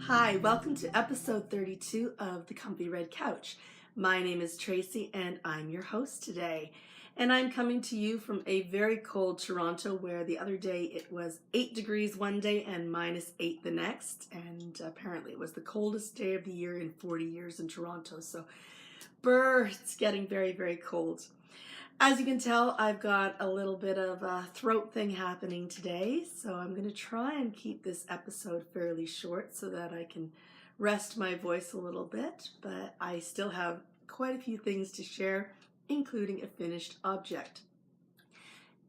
Hi, welcome to episode 32 of The Comfy Red Couch. My name is Tracy and I'm your host today. And I'm coming to you from a very cold Toronto where the other day it was 8 degrees one day and -8 the next. And apparently it was the coldest day of the year in 40 years in Toronto. So it's getting very, very cold. As you can tell, I've got a little bit of a throat thing happening today, so I'm going to try and keep this episode fairly short so that I can rest my voice a little bit, but I still have quite a few things to share, including a finished object.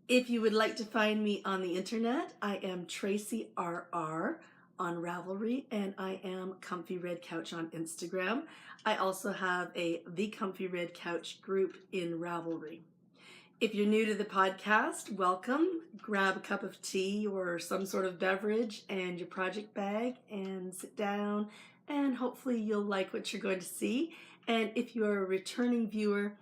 If you would like to find me on the internet, I am Tracy RR on Ravelry, and I am Comfy Red Couch on Instagram. I also have a The Comfy Red Couch group in Ravelry. If you're new to the podcast, welcome. Grab a cup of tea or some sort of beverage and your project bag and sit down, and hopefully you'll like what you're going to see. And if you're a returning viewer,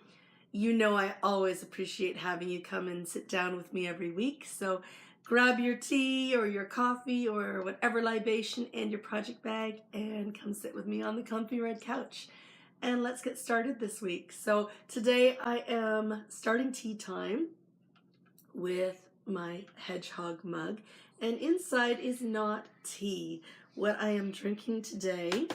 you know I always appreciate having you come and sit down with me every week. So grab your tea or your coffee or whatever libation and your project bag and come sit with me on the Comfy Red Couch. And let's get started this week. So today I am starting tea time with my hedgehog mug, and inside is not tea. What I am drinking today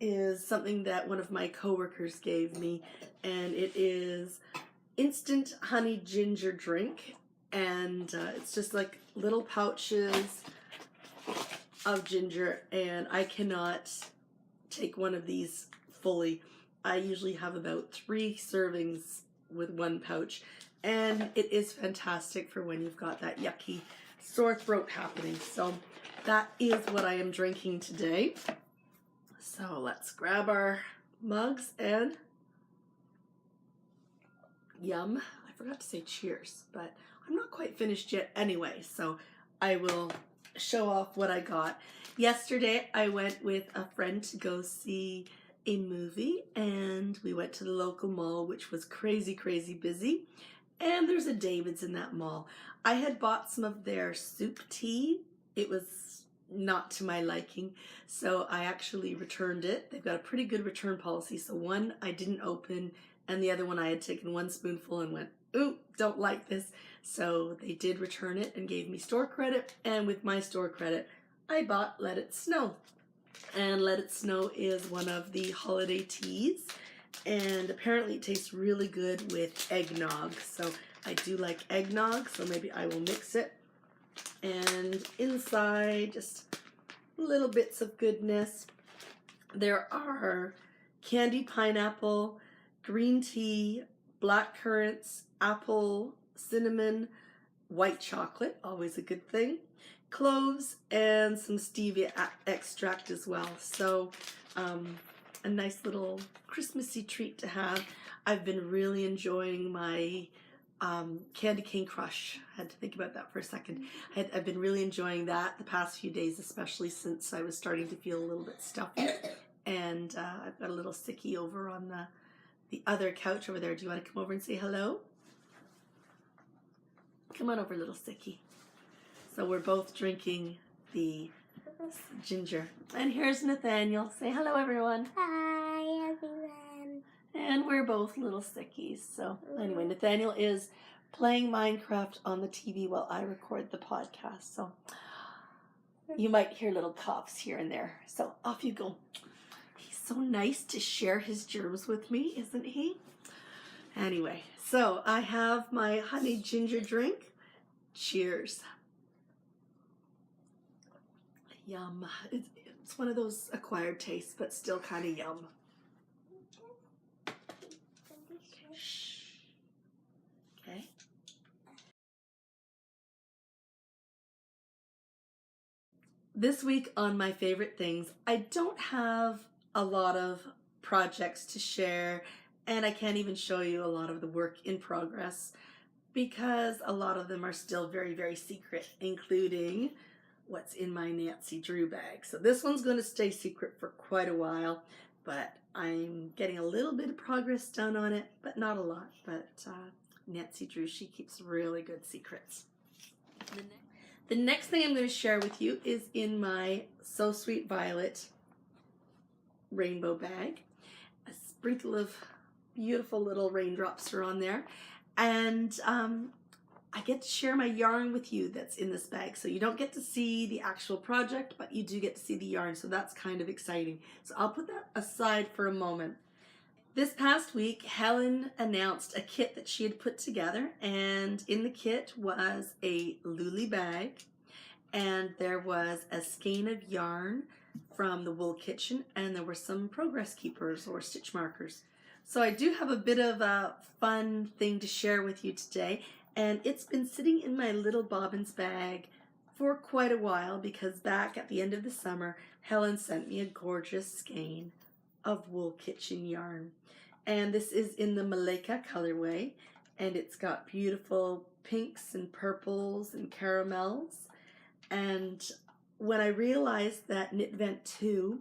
is something that one of my coworkers gave me, and it is instant honey ginger drink, and it's just like little pouches of ginger, and I cannot take one of these fully. I usually have about 3 servings with one pouch, and it is fantastic for when you've got that yucky sore throat happening. So that is what I am drinking today. So let's grab our mugs and yum. I forgot to say cheers, but I'm not quite finished yet anyway, so I will show off what I got. Yesterday I went with a friend to go see a movie, and we went to the local mall, which was crazy busy, and there's a David's in that mall. I had bought some of their soup tea. It was not to my liking, so I actually returned it. They've got a pretty good return policy, so one I didn't open and the other one I had taken 1 spoonful and went, ooh, don't like this. So they did return it and gave me store credit, and with my store credit I bought Let It Snow. And Let It Snow is one of the holiday teas, and apparently it tastes really good with eggnog. So I do like eggnog, so maybe I will mix it. And inside, just little bits of goodness. There are candied pineapple, green tea, black currants, apple, cinnamon, white chocolate, always a good thing, cloves, and some stevia extract as well. So a nice little Christmassy treat to have. I've been really enjoying my candy cane crush. I had to think about that for a second. I've been really enjoying that the past few days, especially since I was starting to feel a little bit stuffy. And I've got a little sickie over on the other couch over there. Do you want to come over and say hello? Come on over, little sickie. So we're both drinking the ginger. And here's Nathaniel. Say hello, everyone. Hi, everyone. And we're both little sickies. So anyway, Nathaniel is playing Minecraft on the TV while I record the podcast. So you might hear little coughs here and there. So off you go. He's so nice to share his germs with me, isn't he? Anyway, so I have my honey ginger drink. Cheers. Yum. It's one of those acquired tastes, but still kind of yum. Okay. This week on my favorite things, I don't have a lot of projects to share, and I can't even show you a lot of the work in progress because a lot of them are still very secret, including what's in my Nancy Drew bag. So this one's going to stay secret for quite a while, but I'm getting a little bit of progress done on it, but not a lot. But Nancy Drew, she keeps really good secrets. The next thing I'm going to share with you is in my So Sweet Violet rainbow bag. A sprinkle of beautiful little raindrops are on there. And I get to share my yarn with you that's in this bag. So you don't get to see the actual project, but you do get to see the yarn. So that's kind of exciting. So I'll put that aside for a moment. This past week, Helen announced a kit that she had put together, and in the kit was a Luli bag, and there was a skein of yarn from the Wool Kitchen, and there were some progress keepers or stitch markers. So I do have a bit of a fun thing to share with you today, and it's been sitting in my little bobbins bag for quite a while because back at the end of the summer, Helen sent me a gorgeous skein of Wool Kitchen yarn. And this is in the Maleka colorway, and it's got beautiful pinks and purples and caramels. And when I realized that Knit Vent 2,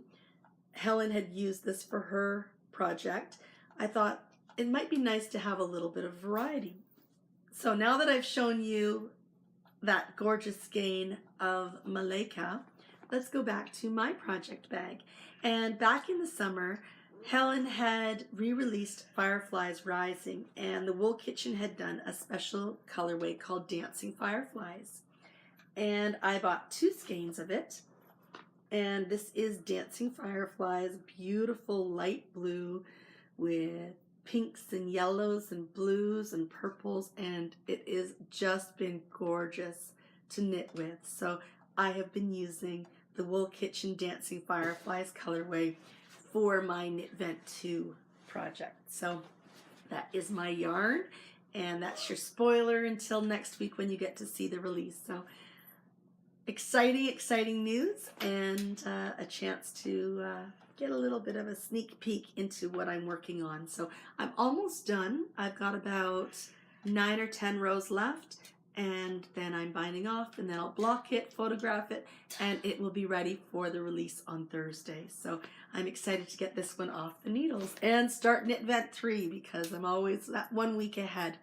Helen had used this for her project, I thought it might be nice to have a little bit of variety. So now that I've shown you that gorgeous skein of Maleka, let's go back to my project bag. And back in the summer, Helen had re-released Fireflies Rising, and the Wool Kitchen had done a special colorway called Dancing Fireflies. And I bought 2 skeins of it, and this is Dancing Fireflies, beautiful light blue with pinks and yellows and blues and purples, and it has just been gorgeous to knit with. So I have been using the Wool Kitchen Dancing Fireflies colorway for my Knit Vent 2 project. So that is my yarn, and that's your spoiler until next week when you get to see the release. So exciting news, and a chance to get a little bit of a sneak peek into what I'm working on. So I'm almost done. I've got about 9 or 10 rows left, and then I'm binding off, and then I'll block it, photograph it, and it will be ready for the release on Thursday. So I'm excited to get this one off the needles and start Knit Vent 3 because I'm always that 1 week ahead.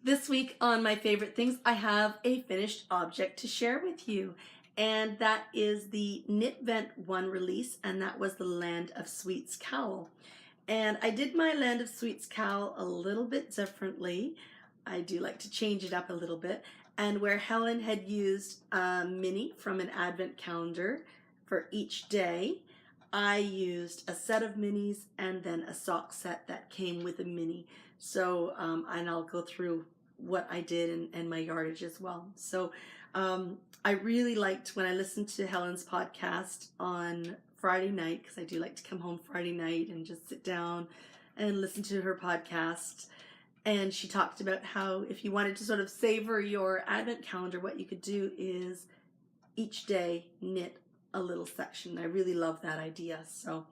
This week on My Favorite Things, I have a finished object to share with you, and that is the Knit Vent 1 release, and that was the Land of Sweets cowl. And I did my Land of Sweets cowl a little bit differently. I do like to change it up a little bit. And where Helen had used a mini from an advent calendar for each day, I used a set of minis and then a sock set that came with a mini. So, and I'll go through what I did and my yardage as well. So I really liked when I listened to Helen's podcast on Friday night, because I do like to come home Friday night and just sit down and listen to her podcast. And she talked about how if you wanted to sort of savor your advent calendar, what you could do is each day knit a little section. I really love that idea. So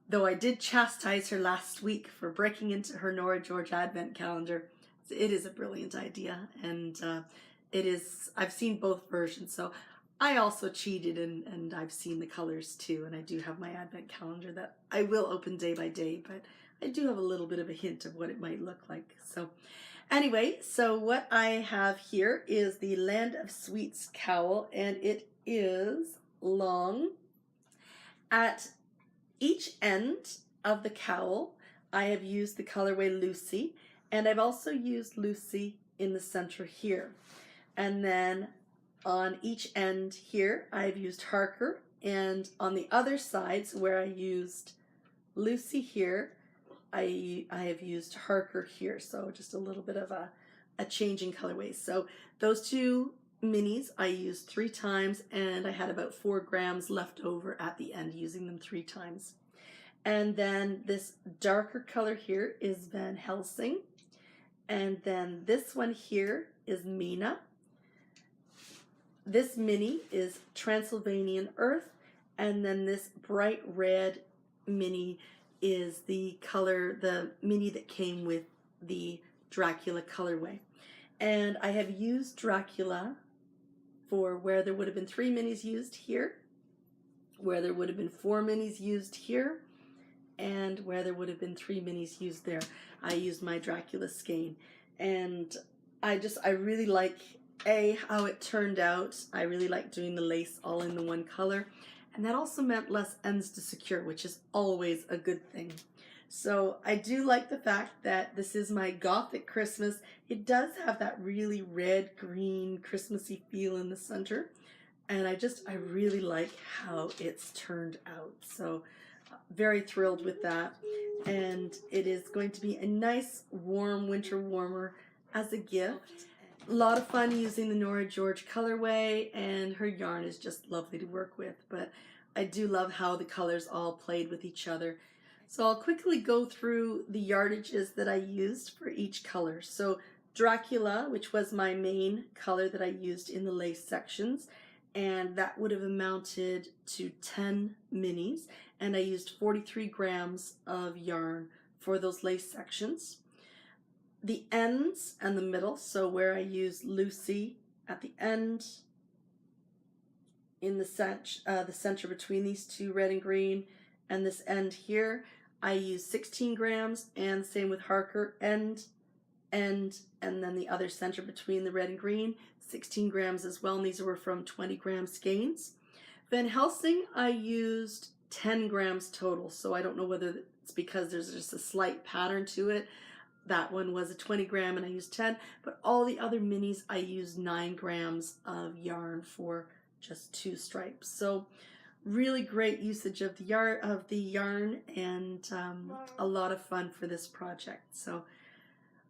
though I did chastise her last week for breaking into her Nora George advent calendar, it is a brilliant idea. And it is, I've seen both versions. So I also cheated and I've seen the colors too. And I do have my advent calendar that I will open day by day, but I do have a little bit of a hint of what it might look like. So anyway, so what I have here is the Land of Sweets cowl, and it is long. At each end of the cowl, I have used the colorway Lucy, and I've also used Lucy in the center here. And then on each end here, I've used Harker, and on the other sides where I used Lucy here, I have used Harker here, so just a little bit of a change in colorways. So those 2 minis I used 3 times, and I had about 4 grams left over at the end using them 3 times. And then this darker color here is Van Helsing, and then this one here is Mina. This mini is Transylvanian Earth, and then this bright red mini is the color, the mini that came with the Dracula colorway. And I have used Dracula for where there would have been 3 minis used here, where there would have been 4 minis used here, and where there would have been 3 minis used there. I used my Dracula skein, and I really like how it turned out. I really like doing the lace all in the one color, and that also meant less ends to secure, which is always a good thing. So I do like the fact that this is my Gothic Christmas. It does have that really red, green, Christmassy feel in the center, and I really like how it's turned out. So very thrilled with that, and it is going to be a nice warm winter warmer as a gift. A lot of fun using the Nora George colorway, and her yarn is just lovely to work with, but I do love how the colors all played with each other. So I'll quickly go through the yardages that I used for each color. So Dracula, which was my main color that I used in the lace sections, and that would have amounted to 10 minis, and I used 43 grams of yarn for those lace sections. The ends and the middle, so where I used Lucy at the end, in the center between these two, red and green, and this end here, I used 16 grams, and same with Harker, end, and then the other center between the red and green, 16 grams as well, and these were from 20 gram skeins. Van Helsing, I used 10 grams total, so I don't know whether it's because there's just a slight pattern to it. That one was a 20 gram and I used 10, but all the other minis I used 9 grams of yarn for just 2 stripes. So really great usage of the yarn, and a lot of fun for this project. So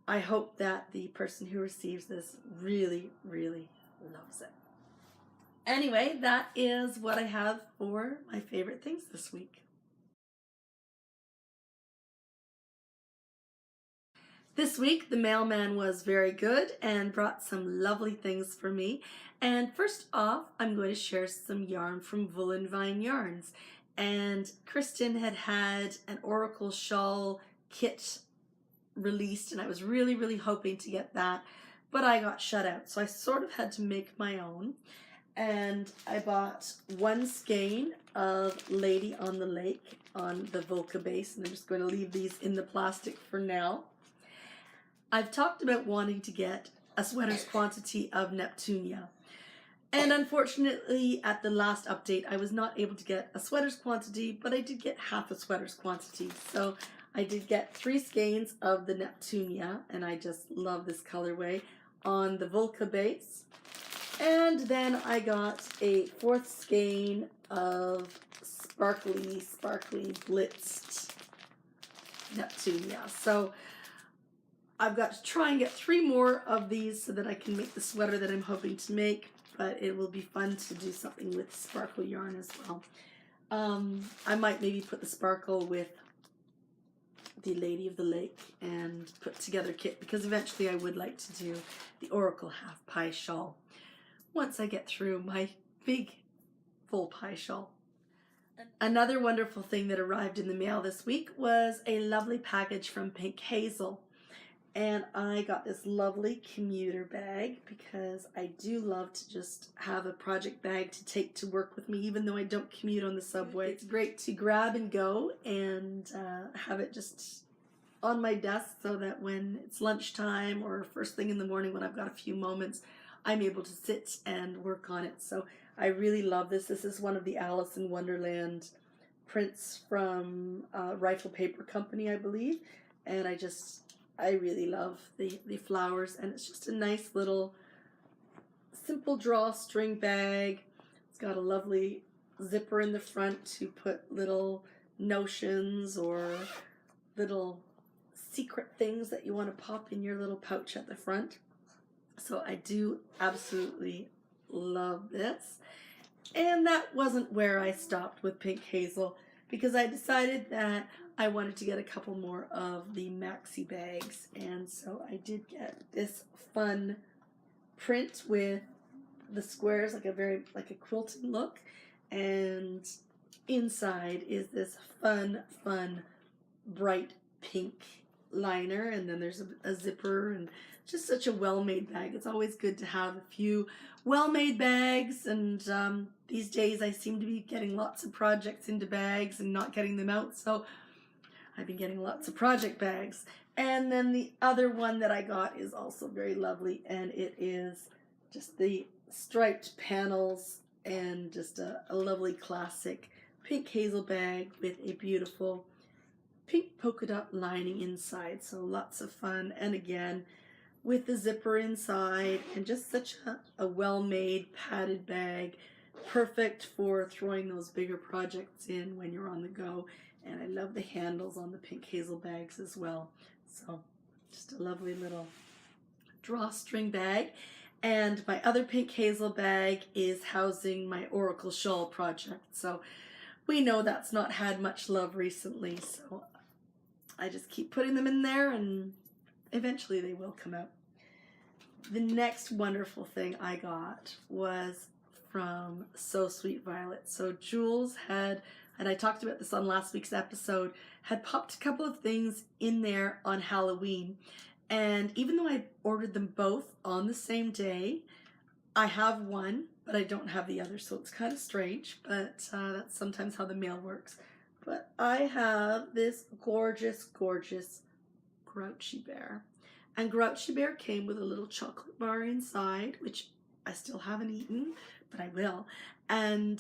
I hope that the person who receives this really, really loves it. Anyway, that is what I have for my favorite things this week. This week, the mailman was very good and brought some lovely things for me. And first off, I'm going to share some yarn from Woolen Vine Yarns. And Kristen had an Oracle shawl kit released, and I was really, really hoping to get that, but I got shut out. So I sort of had to make my own. And I bought 1 skein of Lady on the Lake on the Volca base, and I'm just going to leave these in the plastic for now. I've talked about wanting to get a sweater's quantity of Neptunia, and unfortunately at the last update I was not able to get a sweater's quantity, but I did get half a sweater's quantity. So I did get 3 skeins of the Neptunia, and I just love this colorway on the Volca base. And then I got a 4th skein of sparkly blitzed Neptunia. So I've got to try and get 3 more of these so that I can make the sweater that I'm hoping to make, but it will be fun to do something with sparkle yarn as well. I might maybe put the sparkle with the Lady of the Lake and put together a kit, because eventually I would like to do the Oracle half pie shawl once I get through my big full pie shawl. Another wonderful thing that arrived in the mail this week was a lovely package from Pink Hazel. And I got this lovely commuter bag, because I do love to just have a project bag to take to work with me, even though I don't commute on the subway. It's great to grab and go and have it just on my desk, so that when it's lunchtime or first thing in the morning when I've got a few moments, I'm able to sit and work on it. So I really love this. This is one of the Alice in Wonderland prints from Rifle Paper Company, I believe. And I really love the flowers, and it's just a nice little simple drawstring bag. It's got a lovely zipper in the front to put little notions or little secret things that you want to pop in your little pouch at the front. So I do absolutely love this. And that wasn't where I stopped with Pink Hazel, because I decided that I wanted to get a couple more of the maxi bags, and so I did get this fun print with the squares, like a quilting look, and inside is this fun bright pink liner, and then there's a zipper, and just such a well-made bag. It's always good to have a few well-made bags, and these days I seem to be getting lots of projects into bags and not getting them out, so I've been getting lots of project bags. And then the other one that I got is also very lovely, and it is just the striped panels and just a lovely classic pink hazel bag with a beautiful pink polka dot lining inside. So lots of fun. And again, with the zipper inside and just such a well-made padded bag, perfect for throwing those bigger projects in when you're on the go. And I love the handles on the pink hazel bags as well. So just a lovely little drawstring bag. And my other pink hazel bag is housing my Oracle shawl project. So we know that's not had much love recently. So I just keep putting them in there and eventually they will come out. The next wonderful thing I got was from So Sweet Violet. So Jules had, and I talked about this on last week's episode, had popped a couple of things in there on Halloween. And even though I ordered them both on the same day, I have one, but I don't have the other. So it's kind of strange, but that's sometimes how the mail works. But I have this gorgeous, gorgeous Grouchy Bear. And Grouchy Bear came with a little chocolate bar inside, which I still haven't eaten, but I will. And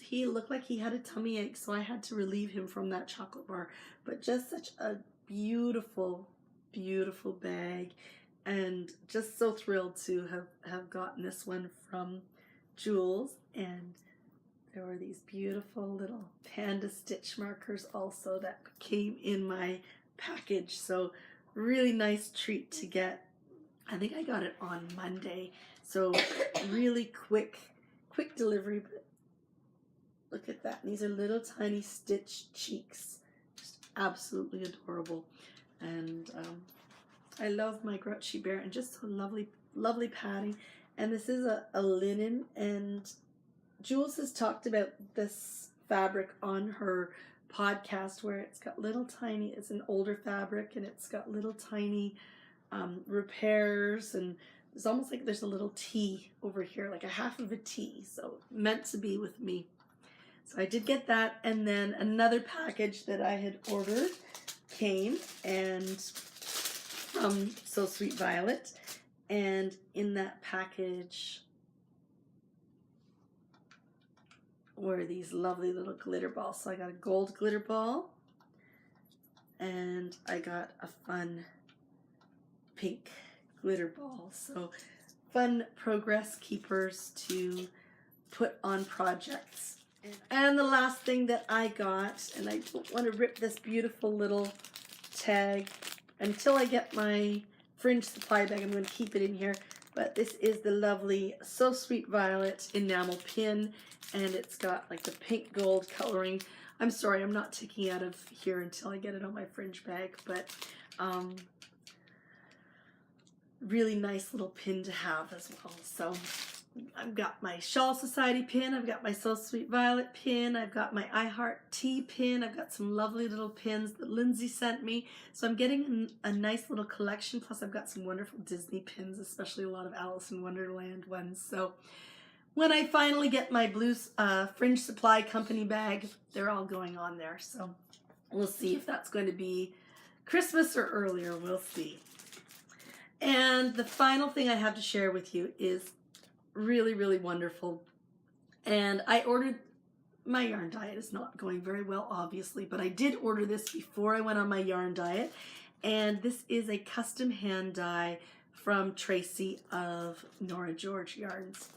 he looked like he had a tummy ache, so I had to relieve him from that chocolate bar. But just such a beautiful, beautiful bag, and just so thrilled to have gotten this one from Jules. And there were these beautiful little panda stitch markers also that came in my package. So really nice treat to get. I think I got it on Monday, so really quick delivery. But look at that, these are little tiny stitched cheeks, just absolutely adorable. And I love my Grouchy Bear, and just so lovely padding. And this is a linen, and Jules has talked about this fabric on her podcast where it's got little tiny, it's an older fabric, and it's got little tiny repairs, and it's almost like there's a little T over here, like a half of a T, so meant to be with me. So I did get that, and then another package that I had ordered came, and from So Sweet Violet, and in that package were these lovely little glitter balls. So I got a gold glitter ball, and I got a fun pink glitter ball. So fun progress keepers to put on projects. And the last thing that I got, and I don't want to rip this beautiful little tag until I get my fringe supply bag. I'm going to keep it in here. But this is the lovely So Sweet Violet enamel pin, and it's got like the pink gold coloring. I'm sorry, I'm not taking it out of here until I get it on my fringe bag, but really nice little pin to have as well. So I've got my Shawl Society pin, I've got my So Sweet Violet pin, I've got my I Heart Tea pin, I've got some lovely little pins that Lindsay sent me. So I'm getting a nice little collection, plus I've got some wonderful Disney pins, especially a lot of Alice in Wonderland ones. So when I finally get my blue Fringe Supply Company bag, they're all going on there. So we'll see if that's going to be Christmas or earlier, we'll see. And the final thing I have to share with you is really, really wonderful. And I ordered, my yarn diet is not going very well, obviously, but I did order this before I went on my yarn diet. And this is a custom hand dye from Tracy of Nora George Yarns.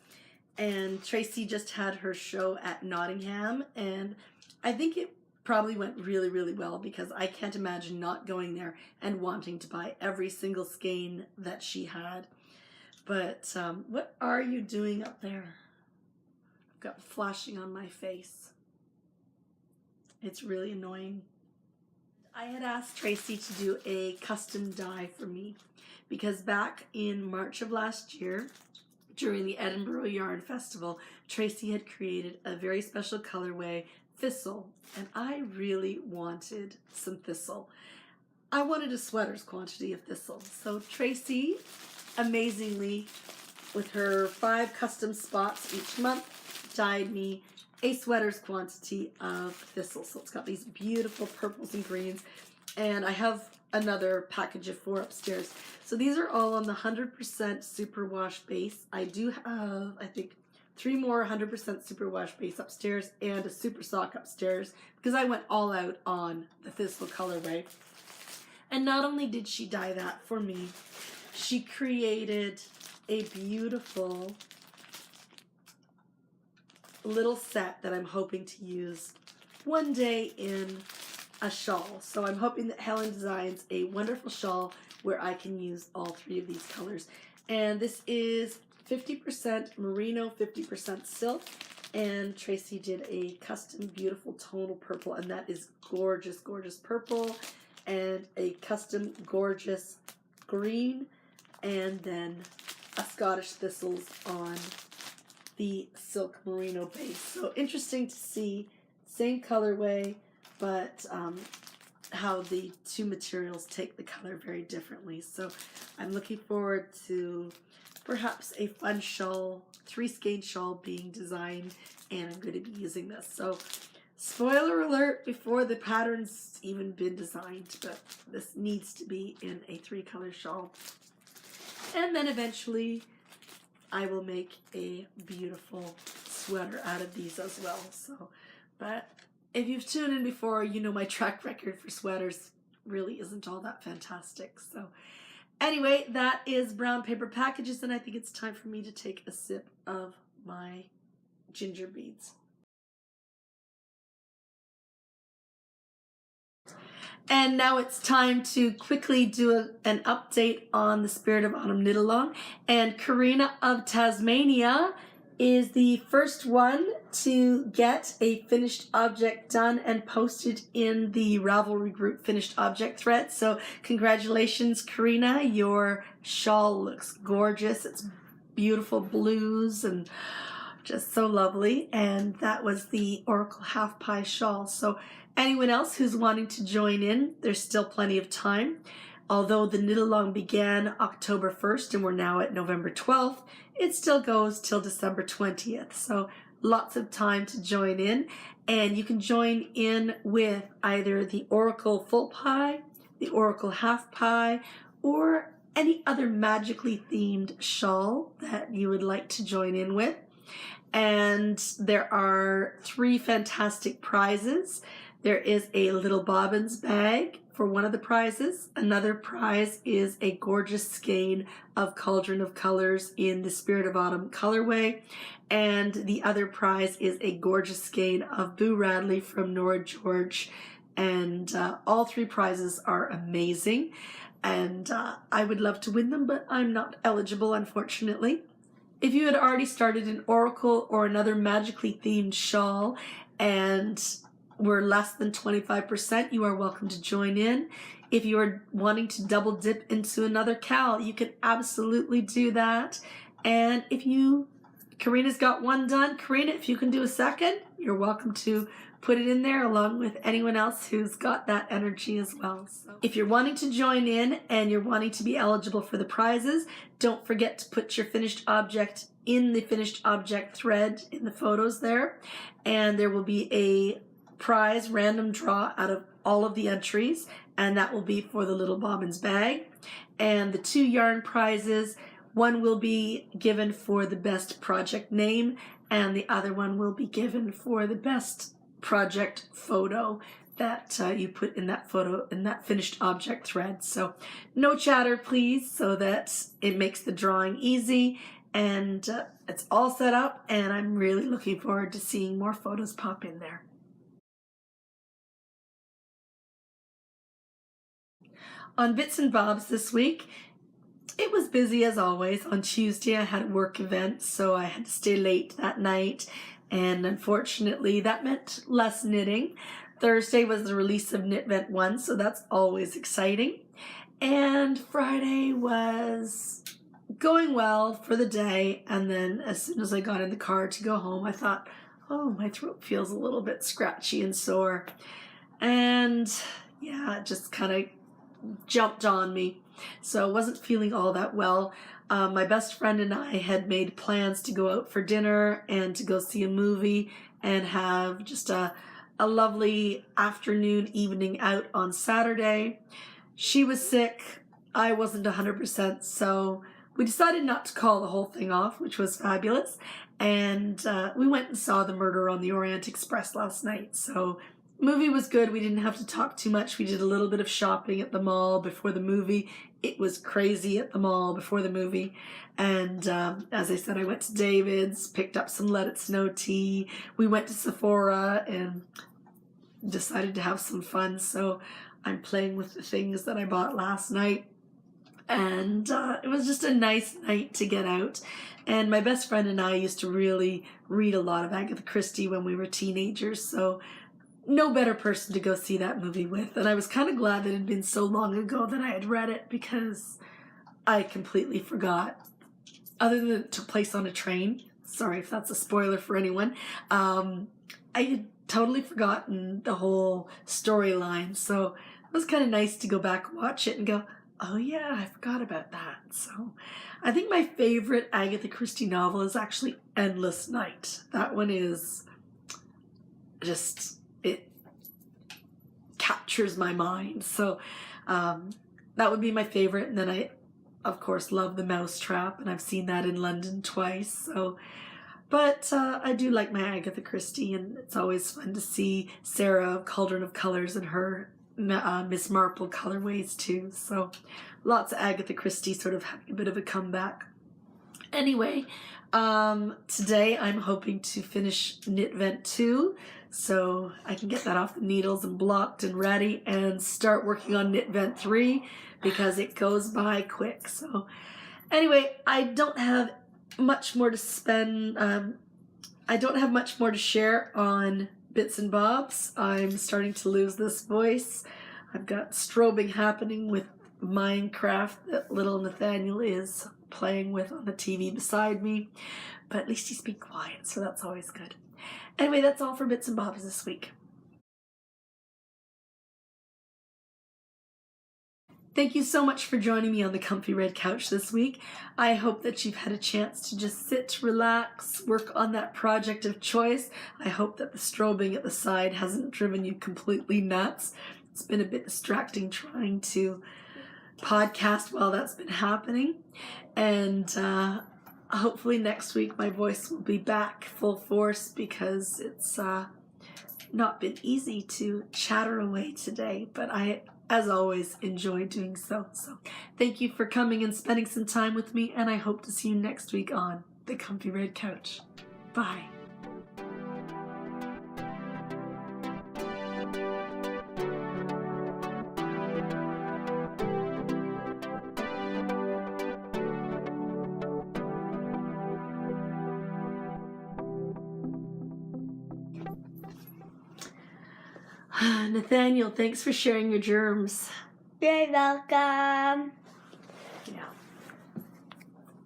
And Tracy just had her show at Nottingham, and I think it probably went really, really well, because I can't imagine not going there and wanting to buy every single skein that she had. But what are you doing up there? I've got flashing on my face. It's really annoying. I had asked Tracy to do a custom dye for me, because back in March of last year, during the Edinburgh Yarn Festival, Tracy had created a very special colorway, Thistle, and I really wanted some Thistle. I wanted a sweater's quantity of Thistle. So Tracy, amazingly, with her 5 custom spots each month, dyed me a sweater's quantity of Thistle. So it's got these beautiful purples and greens. And I have another package of 4 upstairs. So these are all on the 100% superwash base. I do have, I think, 3 more 100% superwash base upstairs and a super sock upstairs because I went all out on the Thistle colorway. And not only did she dye that for me, she created a beautiful little set that I'm hoping to use one day in a shawl. So I'm hoping that Helen designs a wonderful shawl where I can use all 3 of these colors. And this is 50% merino, 50% silk, and Tracy did a custom beautiful tonal purple, and that is gorgeous, gorgeous purple, and a custom gorgeous green, and then a Scottish thistles on the silk merino base. So interesting to see, same colorway, but how the 2 materials take the color very differently. So I'm looking forward to perhaps a fun shawl, 3 skein shawl being designed, and I'm going to be using this. So spoiler alert before the pattern's even been designed, but this needs to be in a 3-color shawl. And then eventually I will make a beautiful sweater out of these as well. So, but if you've tuned in before, you know my track record for sweaters really isn't all that fantastic. So anyway, that is brown paper packages, and I think it's time for me to take a sip of my ginger beads. And now it's time to quickly do an update on the Spirit of Autumn Knit Along. And Karina of Tasmania is the first one to get a finished object done and posted in the Ravelry group finished object thread. So congratulations, Karina. Your shawl looks gorgeous. It's beautiful blues and just so lovely. And that was the Oracle Half Pie shawl. So anyone else who's wanting to join in, there's still plenty of time. Although the knit along began October 1st and we're now at November 12th, it still goes till December 20th. So lots of time to join in. And you can join in with either the Oracle Full Pie, the Oracle Half Pie, or any other magically themed shawl that you would like to join in with. And there are 3 fantastic prizes. There is a little bobbins bag for one of the prizes. Another prize is a gorgeous skein of Cauldron of Colors in the Spirit of Autumn colorway. And the other prize is a gorgeous skein of Boo Radley from Nora George. And all 3 prizes are amazing. And I would love to win them, but I'm not eligible, unfortunately. If you had already started an Oracle or another magically themed shawl and we're less than 25%, you are welcome to join in. If you are wanting to double dip into another cal, you can absolutely do that. And if Karina's got one done, Karina, if you can do a second, you're welcome to put it in there along with anyone else who's got that energy as well. So if you're wanting to join in and you're wanting to be eligible for the prizes, don't forget to put your finished object in the finished object thread in the photos there. And there will be a prize random draw out of all of the entries, and that will be for the little bobbins bag. And the 2 yarn prizes, one will be given for the best project name and the other one will be given for the best project photo that you put in that photo in that finished object thread. So no chatter please, so that it makes the drawing easy. And it's all set up, and I'm really looking forward to seeing more photos pop in there. On Bits and Bobs this week, it was busy as always. On Tuesday I had a work event, so I had to stay late that night, and unfortunately that meant less knitting. Thursday was the release of Knit Vent 1, so that's always exciting. And Friday was going well for the day, and then as soon as I got in the car to go home, I thought, oh, my throat feels a little bit scratchy and sore. And yeah, it just kind of jumped on me. So I wasn't feeling all that well. My best friend and I had made plans to go out for dinner and to go see a movie and have just a a lovely afternoon, evening out on Saturday. She was sick. I wasn't 100%, so we decided not to call the whole thing off, which was fabulous. And we went and saw The Murder on the Orient Express last night. So the movie was good. We didn't have to talk too much. We did a little bit of shopping at the mall before the movie. It was crazy at the mall before the movie. And as I said, I went to David's, picked up some Let It Snow tea. We went to Sephora and decided to have some fun. So I'm playing with the things that I bought last night. And it was just a nice night to get out. And my best friend and I used to really read a lot of Agatha Christie when we were teenagers. So no better person to go see that movie with. And I was kind of glad that it had been so long ago that I had read it, because I completely forgot. Other than it took place on a train. Sorry if that's a spoiler for anyone. I had totally forgotten the whole storyline. So it was kind of nice to go back and watch it and go, oh yeah, I forgot about that. So I think my favorite Agatha Christie novel is actually Endless Night. That one is just, it captures my mind. So that would be my favorite. And then I, of course, love The Mousetrap, and I've seen that in London twice. So, but I do like my Agatha Christie, and it's always fun to see Sarah of Cauldron of Colors and her Miss Marple colorways too. So lots of Agatha Christie sort of having a bit of a comeback. Anyway, today I'm hoping to finish Knit Vent 2, so I can get that off the needles and blocked and ready and start working on Knit Vent 3, because it goes by quick. So anyway, I don't have much more to I don't have much more to share on Bits and Bobs. I'm starting to lose this voice. I've got strobing happening with Minecraft that little Nathaniel is playing with on the TV beside me, but at least he's being quiet, so that's always good. Anyway, that's all for Bits and Bobs this week. Thank you so much for joining me on the Comfy Red Couch this week. I hope that you've had a chance to just sit, relax, work on that project of choice. I hope that the strobing at the side hasn't driven you completely nuts. It's been a bit distracting trying to podcast while that's been happening. And hopefully next week my voice will be back full force, because it's not been easy to chatter away today, but I, as always, enjoy doing so. So thank you for coming and spending some time with me, and I hope to see you next week on the Comfy Red Couch. Bye. Nathaniel, thanks for sharing your germs. You're welcome. Yeah.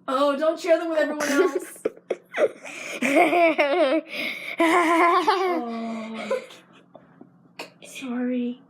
Oh, don't share them with everyone else. Oh. Sorry.